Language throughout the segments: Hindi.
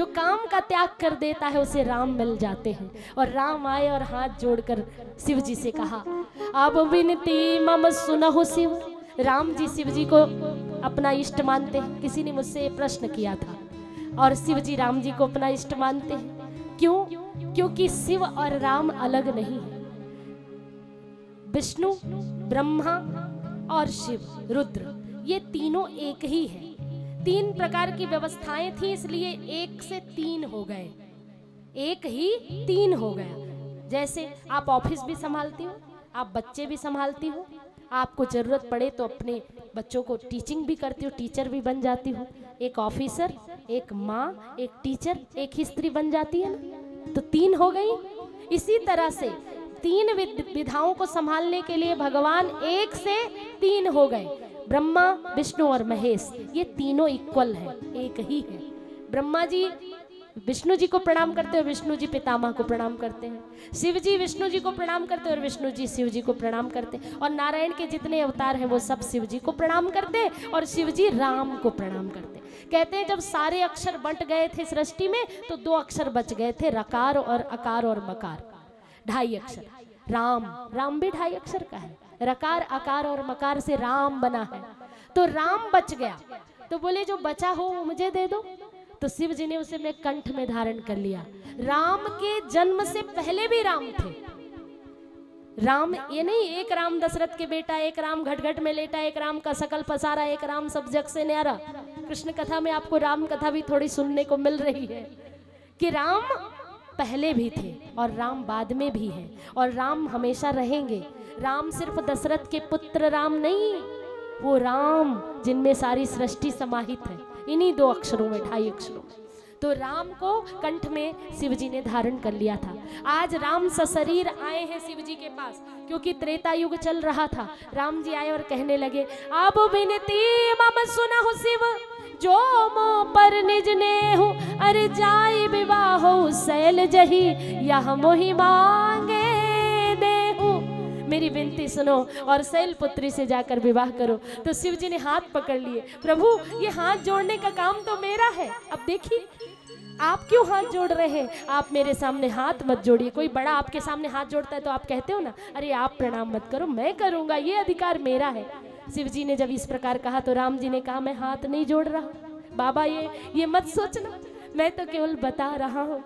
जो काम का त्याग कर देता है उसे राम मिल जाते हैं। और राम आए और हाथ जोड़कर शिव जी से कहा, अब विनती मम सुनहु शिव। राम जी शिव जी को अपना इष्ट मानते हैं। किसी ने मुझसे प्रश्न किया था, और शिव जी राम जी को अपना इष्ट मानते हैं। क्यों? क्योंकि शिव और राम अलग नहीं है। विष्णु, ब्रह्मा और शिव, रुद्र, ये तीनों एक ही है। 3 प्रकार की व्यवस्थाएं थी, इसलिए 1 से 3 हो गए, 1 ही 3 हो गया। जैसे आप ऑफिस भी संभालती हो, आप बच्चे भी संभालती हो, आपको जरूरत पड़े तो अपने बच्चों को टीचिंग भी करती हो, टीचर भी बन जाती हो। एक ऑफिसर, एक माँ, एक टीचर, एक ही स्त्री बन जाती है ना, तो 3 हो गई। इसी तरह से 3 विधाओं को संभालने के लिए भगवान 1 से 3 हो गए। ब्रह्मा, विष्णु और महेश, ये तीनों इक्वल है, एक ही है। ब्रह्मा जी विष्णु जी को प्रणाम करते हैं, विष्णु जी पितामह को प्रणाम करते हैं। शिव जी विष्णु जी को प्रणाम करते हैं और विष्णु जी शिव जी को प्रणाम करते हैं। और नारायण के जितने अवतार हैं वो सब शिव जी को प्रणाम करते हैं और शिव जी राम को प्रणाम करते हैं। कहते हैं जब सारे अक्षर बंट गए थे सृष्टि में तो 2 अक्षर बच गए थे, रकार और अकार और मकार, 2.5 अक्षर। राम, राम भी 2.5 अक्षर का है। रकार, अकार और मकार से राम बना है, तो राम बच गया। तो बोले जो बचा हो वो मुझे दे दो। तो शिव जी ने उसे मैं कंठ में धारण कर लिया। राम के जन्म से पहले भी राम थे। राम ये नहीं एक राम दशरथ के बेटा, एक राम घट घट में लेटा, एक राम का सकल पसारा, एक राम सब जग से न्यारा। कृष्ण कथा में आपको राम कथा भी थोड़ी सुनने को मिल रही है कि राम पहले भी थे और राम बाद में भी है और राम हमेशा रहेंगे। राम सिर्फ दशरथ के पुत्र राम नहीं, वो राम जिनमें सारी सृष्टि समाहित है, इन्हीं 2 अक्षरों में, 2.5 अक्षरों में। तो राम को कंठ में शिव जी ने धारण कर लिया था। आज राम सशरीर आए हैं शिव जी के पास, क्योंकि त्रेता युग चल रहा था। राम जी आए और कहने लगे, अब विनती मम सुनहु शिव, जो मोह पर निज नेहु, अरे जाय विवाहो शैल जही, यह मोहि मांगे देहु। मेरी विनती सुनो और शैल पुत्री से जाकर विवाह करो। तो शिव जी ने हाथ पकड़ लिए। प्रभु ये हाथ जोड़ने का काम तो मेरा है। अब देखिए आप क्यों हाथ जोड़ रहे हैं? आप मेरे सामने हाथ मत जोड़िए। कोई बड़ा आपके सामने हाथ जोड़ता है तो आप कहते हो ना, अरे आप प्रणाम मत करो, मैं करूंगा, ये अधिकार मेरा है। शिव जी ने जब इस प्रकार कहा तो राम जी ने कहा, मैं हाथ नहीं जोड़ रहा बाबा, ये मत सोचना, मैं तो केवल बता रहा हूँ।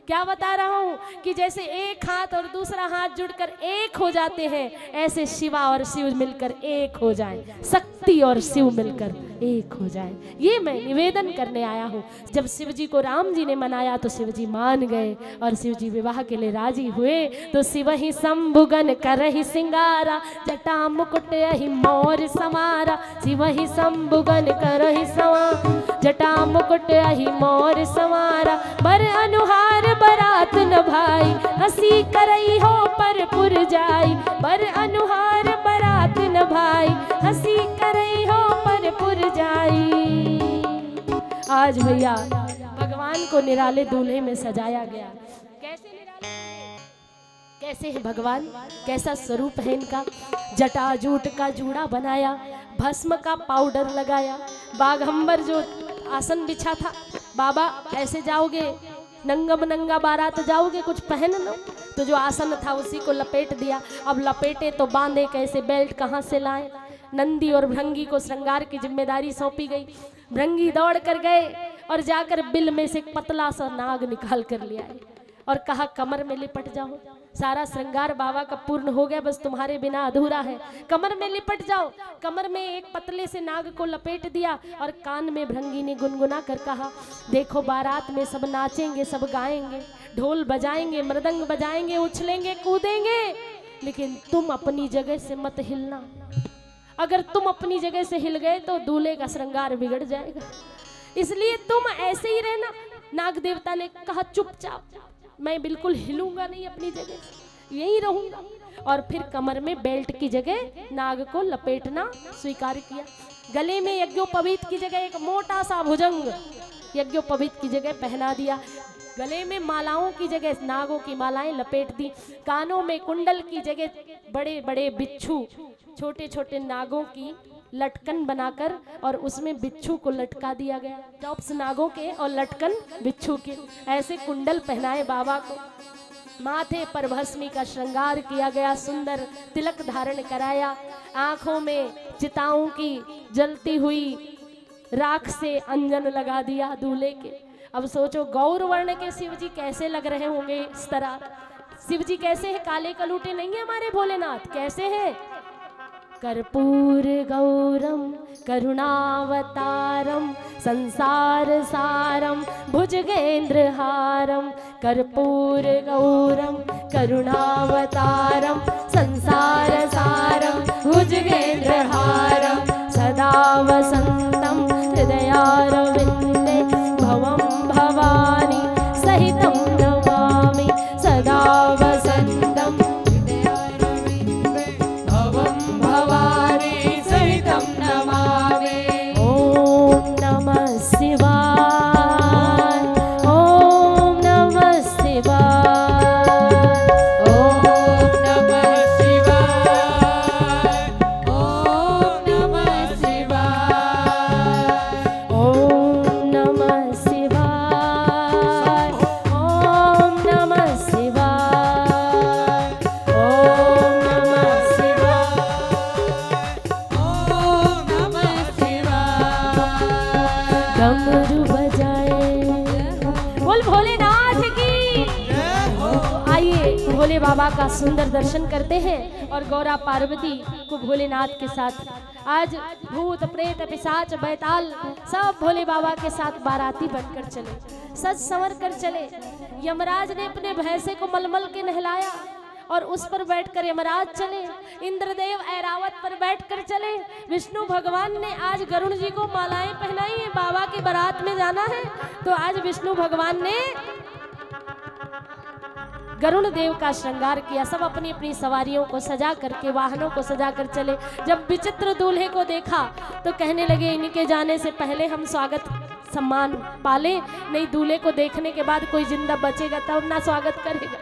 क्या बता रहा हूँ कि जैसे एक हाथ और दूसरा हाथ जुड़कर एक हो जाते हैं, ऐसे शिवा और शिव मिलकर एक हो जाएं, शक्ति और शिव मिलकर एक हो जाएं। ये मैं निवेदन करने आया हूँ। जब शिव जी को राम जी ने मनाया तो शिव जी मान गए और शिव जी विवाह के लिए राजी हुए। तो शिव ही शंभुगन करहि सिंगारा, जटा मुकुट अहि मोर समारा। शिव ही शंभुगन करहि सवारा, जटा मुकुट अहि मोर समारा। बर अनुहार बरात न भाई, हसी करई हो पर पुर जाई। बर अनुहार बरात न भाई, हसी करई हो पर पुर जाई। आज भैया भगवान को निराले दूल्हे में सजाया गया। कैसे निराले, कैसे है भगवान, कैसा स्वरूप है इनका। जटा जूट का जूड़ा बनाया, भस्म का पाउडर लगाया, बाघंबर जो आसन बिछा था, बाबा ऐसे जाओगे नंगम नंगा बारात जाओगे, कुछ पहन लो। तो जो आसन था उसी को लपेट दिया। अब लपेटे तो बांधे कैसे, बेल्ट कहाँ से लाए। नंदी और भृंगी को श्रृंगार की जिम्मेदारी सौंपी गई। भृंगी दौड़ कर गए और जाकर बिल में से एक पतला सा नाग निकाल कर ले आए और कहा कमर में लिपट जाओ। सारा श्रृंगार बाबा का पूर्ण हो गया, बस तुम्हारे बिना अधूरा है, कमर में लिपट जाओ। कमर में एक पतले से नाग को लपेट दिया और कान में भृंगी ने गुनगुना कर कहा, देखो बारात में सब नाचेंगे, सब गाएंगे, ढोल बजाएंगे, मृदंग बजाएंगे, उछलेंगे, कूदेंगे, लेकिन तुम अपनी जगह से मत हिलना। अगर तुम अपनी जगह से हिल गए तो दूल्हे का श्रृंगार बिगड़ जाएगा, इसलिए तुम ऐसे ही रहना। नाग देवता ने कहा चुपचाप, मैं बिल्कुल हिलूंगा नहीं अपनी जगह से, यही रहूंगा। और फिर कमर में बेल्ट की जगह नाग को लपेटना स्वीकार किया। गले में यज्ञोपवीत की जगह एक मोटा सा भुजंग यज्ञोपवीत की जगह पहना दिया। गले में मालाओं की जगह नागों की मालाएं लपेट दी। कानों में कुंडल की जगह बड़े बड़े बिच्छू, छोटे छोटे नागों की लटकन बनाकर और उसमें बिच्छू को लटका दिया गया, टॉप्स नागों के और लटकन बिच्छू के, ऐसे कुंडल पहनाए बाबा को, माथे पर भस्मी का श्रृंगार किया गया, सुंदर तिलक धारण कराया, आंखों में चिताओं की जलती हुई राख से अंजन लगा दिया दूल्हे के। अब सोचो गौर वर्ण के शिव जी कैसे लग रहे होंगे इस तरह। शिव जी कैसे हैं? काले कलूटे नहीं है हमारे भोलेनाथ, कैसे हैं? कर्पूर गौरम करुणावतारम संसार सारम भुजगेंद्र हारम, कर्पूर गौरम करुणावतारम संसार सारम भुजगेंद्र हारम, सदा वसंतम हृदयारविंदे भवम भवानी सहितं नमामि, सदा वसंतम हृदयारविंदे भवम भवानी सहितं नमामि। ओम नमः शिवाय, ओम नमः शिवाय, ओम नमः शिवाय, ओम नमः शिवाय, ओम नमः शिवाय, ओम नमः शिवाय, ओम नमः शिवाय, ओम नमः शिवाय। डमरू बजाए, बोल भोलेनाथ की। आइए भोले बाबा का सुंदर दर्शन करते हैं और गौरा पार्वती को भोलेनाथ के साथ, आज भूत प्रेत पिशाच बैताल सब भोले बाबा के साथ बाराती बनकर चले, सज संवर कर चले। यमराज ने अपने भैंसे को मलमल के नहलाया और उस पर बैठकर यमराज चले, इंद्रदेव ऐरावत पर बैठकर चले, विष्णु भगवान ने आज गरुड़ जी को मालाएं पहनाई है, बाबा की बारात में जाना है तो आज विष्णु भगवान ने गरुड़ देव का श्रृंगार किया। सब अपनी अपनी सवारियों को सजा करके, वाहनों को सजा कर चले। जब विचित्र दूल्हे को देखा तो कहने लगे इनके जाने से पहले हम स्वागत सम्मान पाले, नहीं दूल्हे को देखने के बाद कोई जिंदा बचेगा तब ना स्वागत करेगा।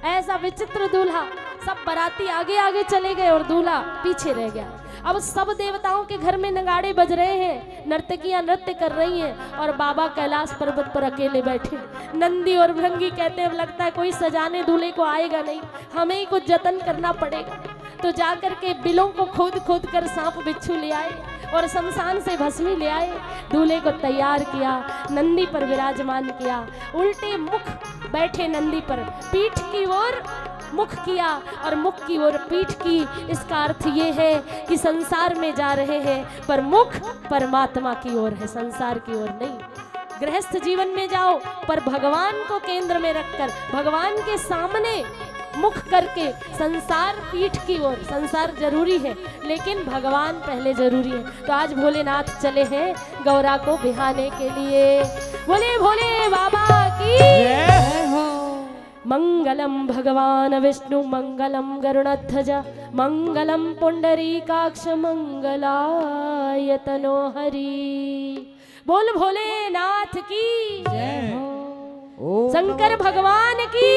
ऐसा विचित्र दूल्हा। सब बाराती आगे आगे चले गए और दूल्हा पीछे रह गया। अब सब देवताओं के घर में नगाड़े बज रहे हैं, नर्तकियां नृत्य कर रही हैं और बाबा कैलाश पर्वत पर अकेले बैठे। नंदी और भृंगी कहते हैं लगता है कोई सजाने दूल्हे को आएगा नहीं, हमें ही कुछ जतन करना पड़ेगा। तो जाकर के बिलों को खोद खोद कर सांप बिच्छू ले आए और शमशान से भस्मी ले आए, दूल्हे को तैयार किया, नंदी पर विराजमान किया, उल्टे मुख बैठे नंदी पर, पीठ की ओर मुख किया और मुख की ओर पीठ की। इसका अर्थ ये है कि संसार में जा रहे हैं पर मुख परमात्मा की ओर है, संसार की ओर नहीं। गृहस्थ जीवन में जाओ पर भगवान को केंद्र में रखकर, भगवान के सामने मुख करके, संसार पीठ की ओर। संसार जरूरी है लेकिन भगवान पहले जरूरी है। तो आज भोलेनाथ चले हैं गौरा को बिहाने के लिए। बोले भोले बाबा की जय हो। मंगलम भगवान विष्णु मंगलम गरुड़ध्वज मंगलम पुंडरीकाक्ष मंगलाय तनो हरि। बोल भोलेनाथ की जय हो। शंकर भगवान की